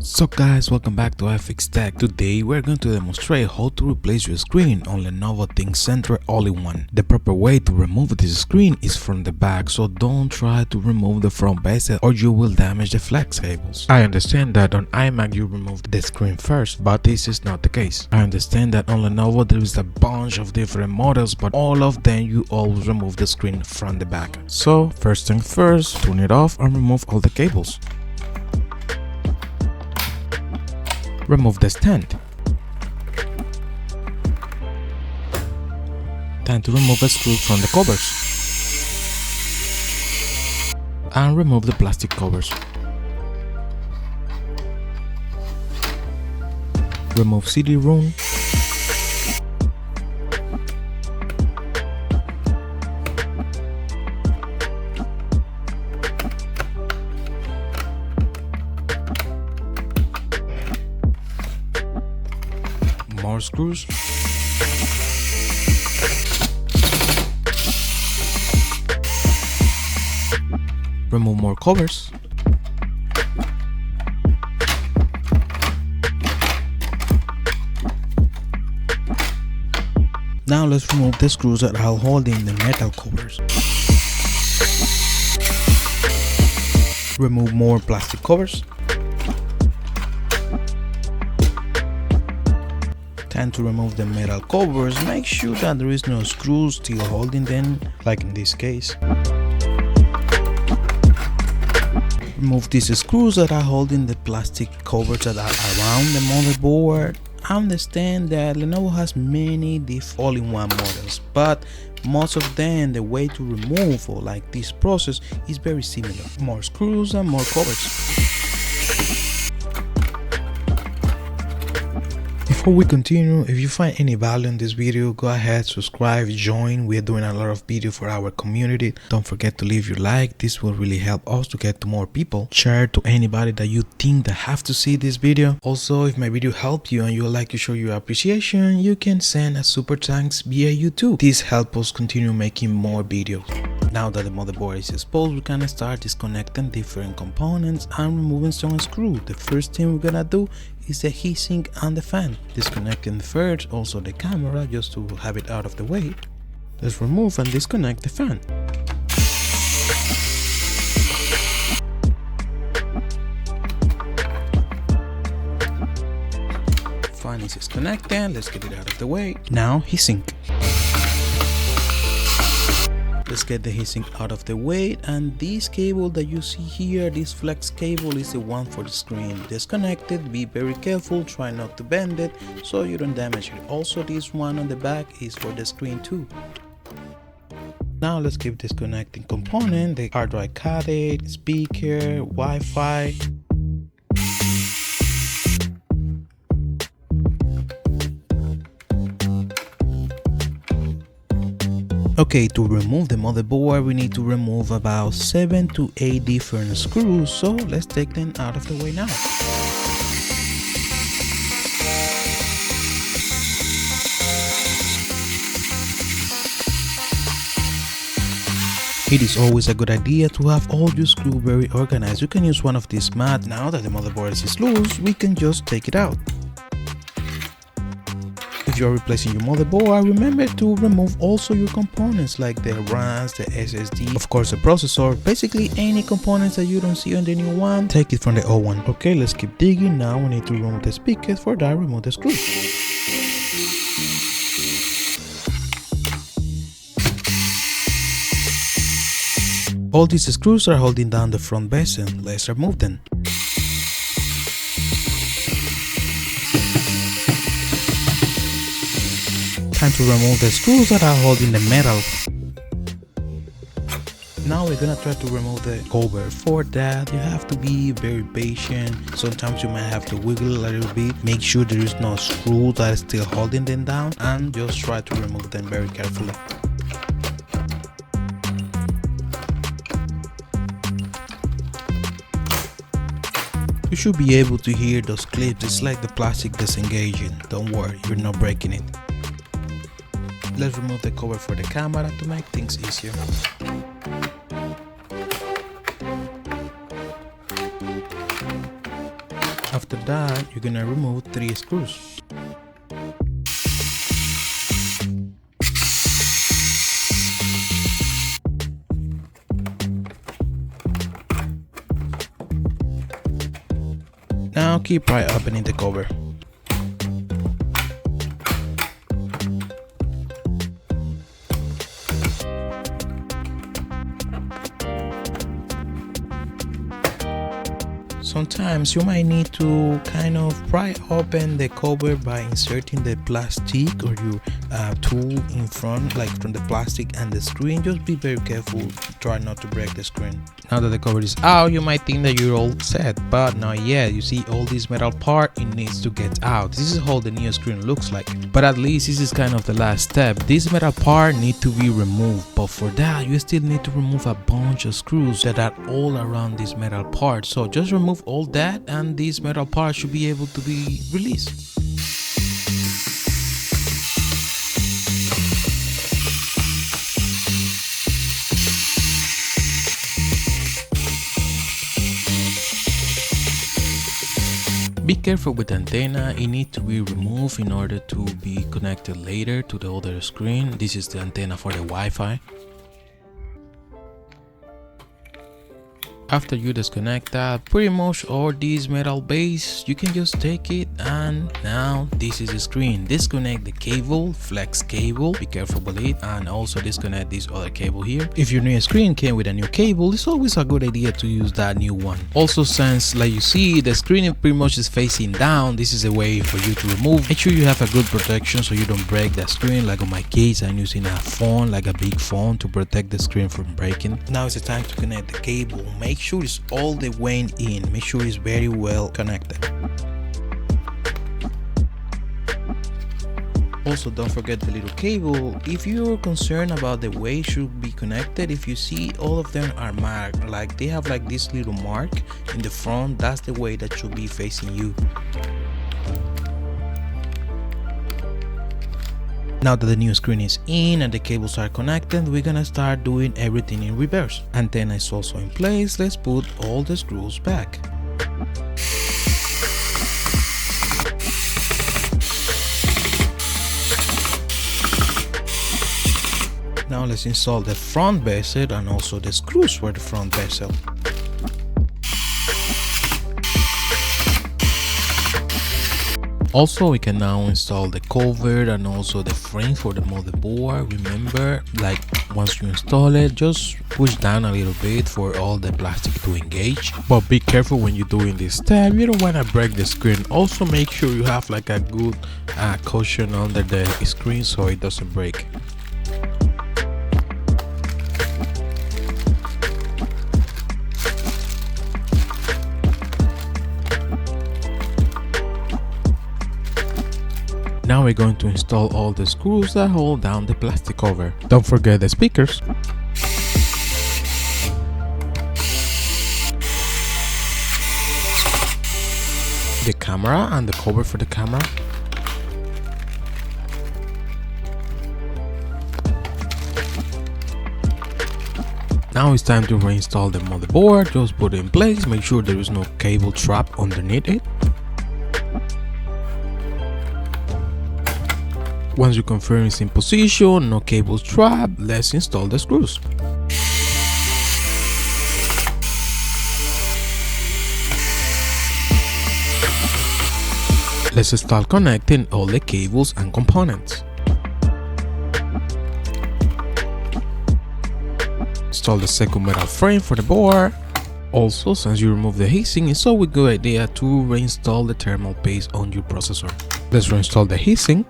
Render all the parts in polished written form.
So guys, welcome back to FX Tech. Today we're going to demonstrate how to replace your screen on Lenovo ThinkCentre All-In-One. The proper way to remove this screen is from the back, so don't try to remove the front bezel or you will damage the flex cables. I understand that on iMac you remove the screen first, but this is not the case. I understand that on Lenovo there is a bunch of different models, but all of them you always remove the screen from the back. So first thing first, turn it off and remove all the cables. Remove the stand. Time to remove the screws from the covers. And remove the plastic covers. Remove CD-ROM. More screws. Remove more covers. Now let's remove the screws that are holding the metal covers. Remove more plastic covers. Time to remove the metal covers. Make sure that there is no screws still holding them, like in this case. Remove these screws that are holding the plastic covers that are around the motherboard. Understand that Lenovo has many different all-in-one models, but most of them, the way to remove or like this process is very similar. More screws and more covers. Before we continue, if you find any value in this video, go ahead, subscribe, join. We are doing a lot of video for our community. Don't forget to leave your like. This will really help us to get to more people. Share to anybody that you think that have to see this video. Also, if my video helped you and you would like to show your appreciation, you can send a super thanks via YouTube. This helps us continue making more videos. Now that the motherboard is exposed, we can start disconnecting different components and removing some screws. The first thing we're gonna do is the heatsink and the fan. Disconnecting first, also the camera, just to have it out of the way. Let's remove and disconnect the fan. Fan is disconnected, let's get it out of the way. Now heatsink. Let's get the heatsink out of the way, and this cable that you see here, this flex cable, is the one for the screen. Disconnected, be very careful, try not to bend it so you don't damage it. Also, this one on the back is for the screen too. Now let's keep disconnecting component, the hard drive cathode, speaker, Wi-Fi. Okay, to remove the motherboard, we need to remove about 7 to 8 different screws, so let's take them out of the way now. It is always a good idea to have all your screws very organized. You can use one of these mats. Now that the motherboard is loose, we can just take it out. If you are replacing your motherboard, remember to remove also your components like the RAMs, the SSD, of course the processor, basically any components that you don't see on the new one, take it from the old one. Okay, let's keep digging. Now we need to remove the speakers. For that, remove the screws. All these screws are holding down the front bezel. Let's remove them. Time to remove the screws that are holding the metal. Now we're gonna try to remove the cover. For that, you have to be very patient. Sometimes you might have to wiggle a little bit. Make sure there is no screw that is still holding them down, and just try to remove them very carefully. You should be able to hear those clips. It's like the plastic disengaging. Don't worry, you're not breaking it. Let's remove the cover for the camera to make things easier. After that, you're gonna remove 3 screws. Now keep right opening the cover. Sometimes you might need to kind of pry open the cover by inserting the plastic or your tool in front, like from the plastic and the screen. Just be very careful, try not to break the screen. Now that the cover is out, you might think that you're all set, but not yet. You see all this metal part, it needs to get out. This is how the new screen looks like, but at least this is kind of the last step. This metal part need to be removed, but for that you still need to remove a bunch of screws that are all around this metal part. So just remove all that and this metal part should be able to be released. Be careful with the antenna, it needs to be removed in order to be connected later to the other screen. This is the antenna for the Wi-Fi. After you disconnect that, pretty much all these metal base, you can just take it, and now this is the screen. Disconnect the cable, flex cable, be careful with it, and also disconnect this other cable here. If your new screen came with a new cable, it's always a good idea to use that new one. Also, since like you see the screen pretty much is facing down, this is a way for you to remove. Make sure you have a good protection so you don't break the screen. Like on my case, I'm using a phone, like a big phone, to protect the screen from breaking. Now it's the time to connect the cable. Make sure it's all the way in, make sure it's very well connected. Also, don't forget the little cable. If you're concerned about the way it should be connected, if you see all of them are marked, like they have like this little mark in the front, that's the way that should be facing you. Now that the new screen is in and the cables are connected, we're gonna start doing everything in reverse. Antenna is also in place, let's put all the screws back. Now let's install the front bezel and also the screws for the front bezel. Also, we can now install the cover and also the frame for the motherboard. Remember, like once you install it, just push down a little bit for all the plastic to engage. But be careful when you're doing this step, you don't want to break the screen. Also make sure you have like a good cushion under the screen so it doesn't break. Now we're going to install all the screws that hold down the plastic cover. Don't forget the speakers. The camera and the cover for the camera. Now it's time to reinstall the motherboard. Just put it in place, make sure there is no cable trap underneath it. Once you confirm it's in position, no cable trap, let's install the screws. Let's start connecting all the cables and components. Install the second metal frame for the board. Also, since you remove the heatsink, it's always a good idea to reinstall the thermal paste on your processor. Let's reinstall the heatsink.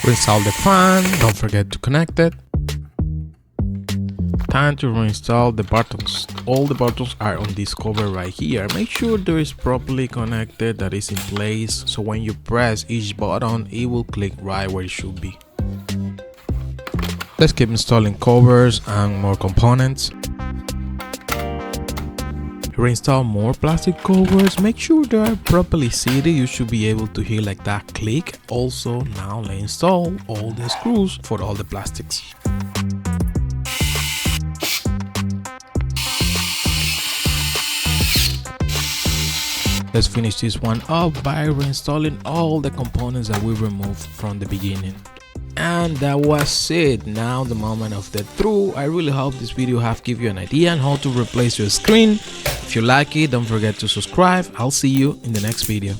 Reinstall the fan, don't forget to connect it. Time to reinstall the buttons. All the buttons are on this cover right here. Make sure there is properly connected, that is in place, so when you press each button it will click right where it should be. Let's keep installing covers and more components. Reinstall more plastic covers. Make sure they are properly seated. You should be able to hear like that click. Also, now let's install all the screws for all the plastics. Let's finish this one up by reinstalling all the components that we removed from the beginning. And that was it. Now the moment of the truth. I really hope this video have give you an idea on how to replace your screen. If you like it, don't forget to subscribe. I'll see you in the next video.